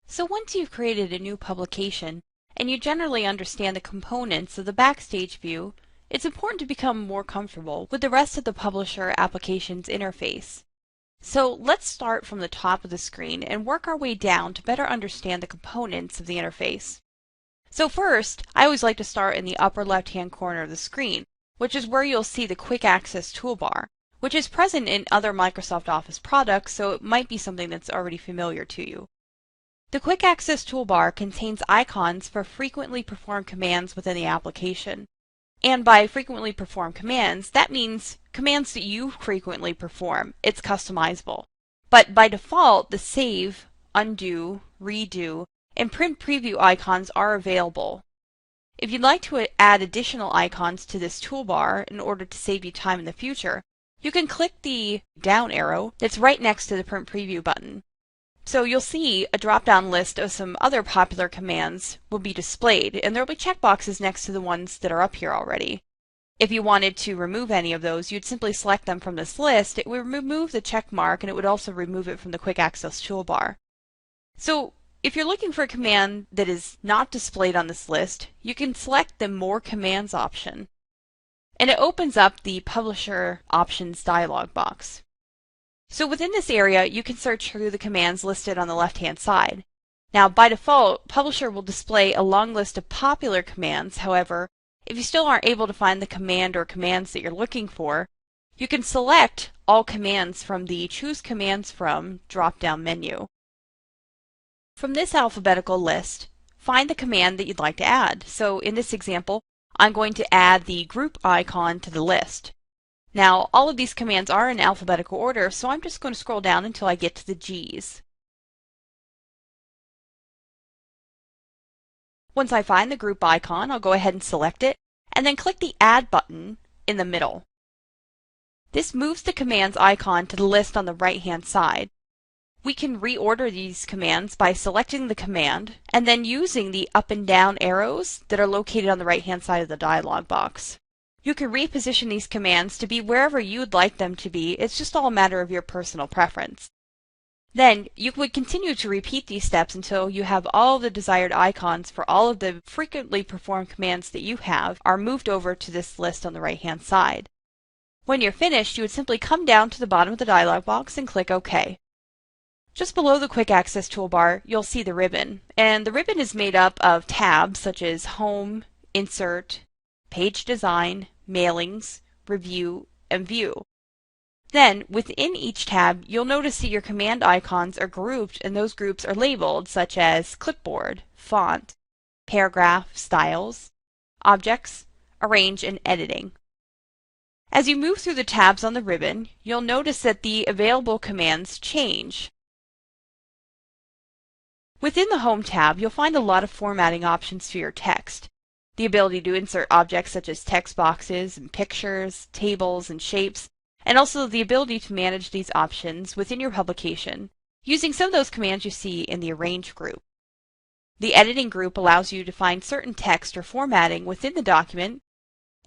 So once you've created a new publication, and you generally understand the components of the Backstage view, it's important to become more comfortable with the rest of the Publisher application's interface. So let's start from the top of the screen and work our way down to better understand the components of the interface. So first, I always like to start in the upper left-hand corner of the screen, which is where you'll see the Quick Access toolbar, which is present in other Microsoft Office products, so it might be something that's already familiar to you. The Quick Access toolbar contains icons for frequently performed commands within the application. And by frequently performed commands, that means commands that you frequently perform. It's customizable. But by default, the Save, Undo, Redo, and Print Preview icons are available. If you'd like to add additional icons to this toolbar in order to save you time in the future, you can click the down arrow that's right next to the Print Preview button. So you'll see a drop-down list of some other popular commands will be displayed, and there will be checkboxes next to the ones that are up here already. If you wanted to remove any of those, you'd simply select them from this list. It would remove the check mark, and it would also remove it from the Quick Access toolbar. So if you're looking for a command that is not displayed on this list, you can select the More Commands option, and it opens up the Publisher Options dialog box. So within this area, you can search through the commands listed on the left-hand side. Now, by default, Publisher will display a long list of popular commands. However, if you still aren't able to find the command or commands that you're looking for, you can select all commands from the Choose Commands From drop-down menu. From this alphabetical list, find the command that you'd like to add. So in this example, I'm going to add the group icon to the list. Now, all of these commands are in alphabetical order, so I'm just going to scroll down until I get to the G's. Once I find the group icon, I'll go ahead and select it, and then click the Add button in the middle. This moves the commands icon to the list on the right-hand side. We can reorder these commands by selecting the command, and then using the up and down arrows that are located on the right-hand side of the dialog box. You can reposition these commands to be wherever you'd like them to be. It's just all a matter of your personal preference. Then you would continue to repeat these steps until you have all of the desired icons for all of the frequently performed commands that you have are moved over to this list on the right-hand side. When you're finished, you would simply come down to the bottom of the dialog box and click OK. Just below the Quick Access toolbar, you'll see the ribbon. And the ribbon is made up of tabs such as Home, Insert, Page Design, Mailings, Review, and View. Then, within each tab, you'll notice that your command icons are grouped, and those groups are labeled, such as Clipboard, Font, Paragraph, Styles, Objects, Arrange, and Editing. As you move through the tabs on the ribbon, you'll notice that the available commands change. Within the Home tab, you'll find a lot of formatting options for your text. The ability to insert objects such as text boxes and pictures, tables, and shapes, and also the ability to manage these options within your publication using some of those commands you see in the Arrange group. The Editing group allows you to find certain text or formatting within the document,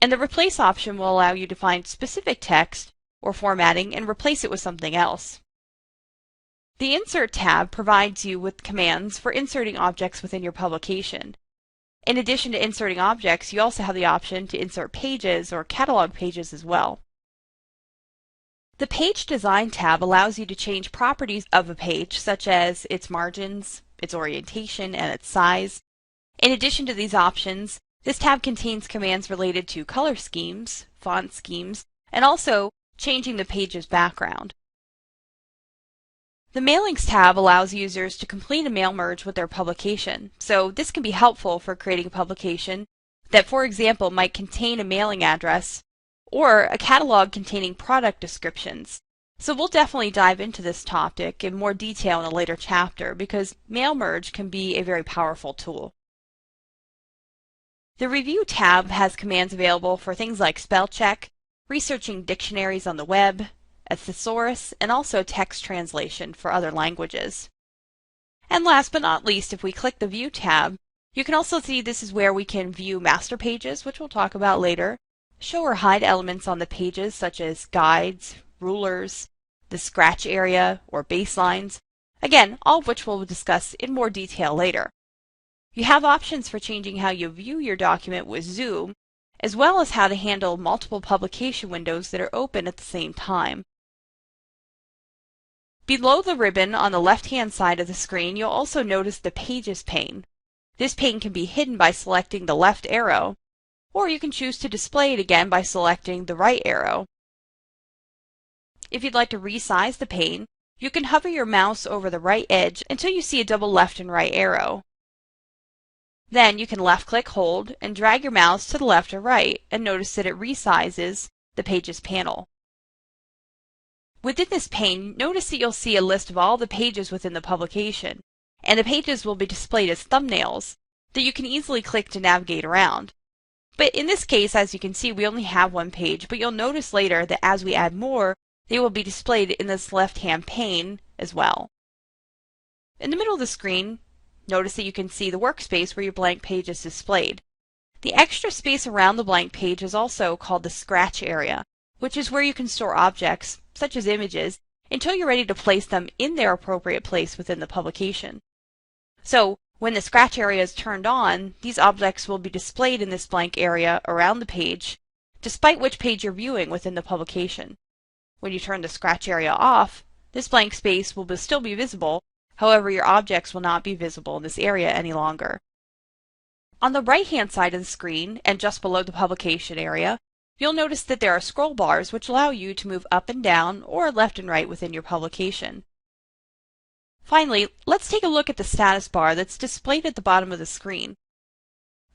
and the Replace option will allow you to find specific text or formatting and replace it with something else. The Insert tab provides you with commands for inserting objects within your publication. In addition to inserting objects, you also have the option to insert pages or catalog pages as well. The Page Design tab allows you to change properties of a page, such as its margins, its orientation, and its size. In addition to these options, this tab contains commands related to color schemes, font schemes, and also changing the page's background. The Mailings tab allows users to complete a mail merge with their publication, so this can be helpful for creating a publication that, for example, might contain a mailing address or a catalog containing product descriptions. So we'll definitely dive into this topic in more detail in a later chapter because mail merge can be a very powerful tool. The Review tab has commands available for things like spell check, researching dictionaries on the web, a thesaurus, and also text translation for other languages. And last but not least, if we click the View tab, you can also see this is where we can view master pages, which we'll talk about later, show or hide elements on the pages such as guides, rulers, the scratch area, or baselines, again, all of which we'll discuss in more detail later. You have options for changing how you view your document with Zoom, as well as how to handle multiple publication windows that are open at the same time. Below the ribbon on the left-hand side of the screen, you'll also notice the Pages pane. This pane can be hidden by selecting the left arrow, or you can choose to display it again by selecting the right arrow. If you'd like to resize the pane, you can hover your mouse over the right edge until you see a double left and right arrow. Then you can left-click hold and drag your mouse to the left or right, and notice that it resizes the Pages panel. Within this pane, notice that you'll see a list of all the pages within the publication, and the pages will be displayed as thumbnails that you can easily click to navigate around. But in this case, as you can see, we only have one page, but you'll notice later that as we add more, they will be displayed in this left-hand pane as well. In the middle of the screen, notice that you can see the workspace where your blank page is displayed. The extra space around the blank page is also called the scratch area, which is where you can store objects, such as images, until you're ready to place them in their appropriate place within the publication. So, when the scratch area is turned on, these objects will be displayed in this blank area around the page, despite which page you're viewing within the publication. When you turn the scratch area off, this blank space will still be visible, however your objects will not be visible in this area any longer. On the right-hand side of the screen, and just below the publication area, you'll notice that there are scroll bars which allow you to move up and down or left and right within your publication. Finally, let's take a look at the status bar that's displayed at the bottom of the screen.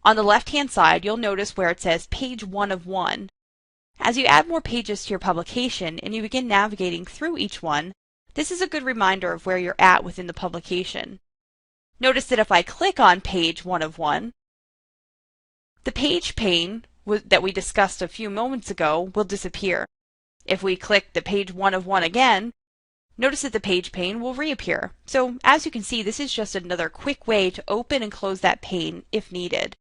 On the left-hand side, you'll notice where it says Page 1 of 1. As you add more pages to your publication and you begin navigating through each one, this is a good reminder of where you're at within the publication. Notice that if I click on Page 1 of 1, the page pane that we discussed a few moments ago will disappear. If we click the Page 1 of 1 again, notice that the page pane will reappear. So as you can see, this is just another quick way to open and close that pane if needed.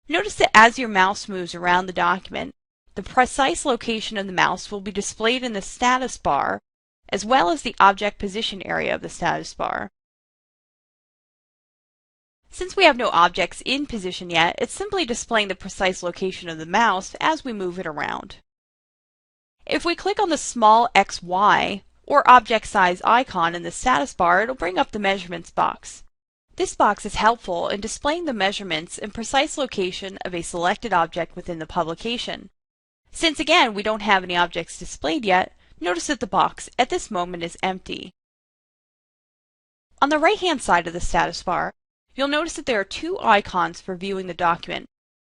Notice that as your mouse moves around the document, the precise location of the mouse will be displayed in the status bar, as well as the object position area of the status bar. Since we have no objects in position yet, it's simply displaying the precise location of the mouse as we move it around. If we click on the small XY or object size icon in the status bar, it'll bring up the measurements box. This box is helpful in displaying the measurements and precise location of a selected object within the publication. Since again we don't have any objects displayed yet, notice that the box at this moment is empty. On the right-hand side of the status bar, you'll notice that there are two icons for viewing the document.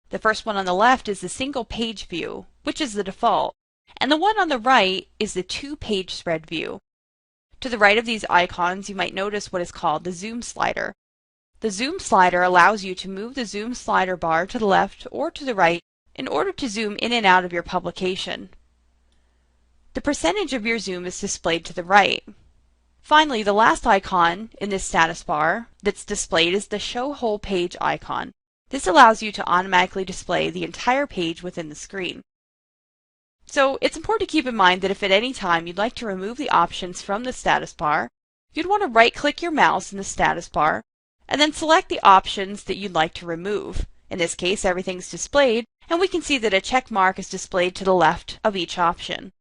The first one on the left is the single page view, which is the default, and the one on the right is the two-page spread view. To the right of these icons, you might notice what is called the zoom slider. The zoom slider allows you to move the zoom slider bar to the left or to the right in order to zoom in and out of your publication. The percentage of your zoom is displayed to the right. Finally, the last icon in this status bar that's displayed is the Show Whole Page icon. This allows you to automatically display the entire page within the screen. So it's important to keep in mind that if at any time you'd like to remove the options from the status bar, you'd want to right-click your mouse in the status bar and then select the options that you'd like to remove. In this case, everything's displayed, and we can see that a check mark is displayed to the left of each option.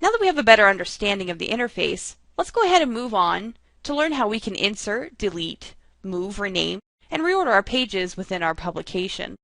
Now that we have a better understanding of the interface, let's go ahead and move on to learn how we can insert, delete, move, rename, and reorder our pages within our publication.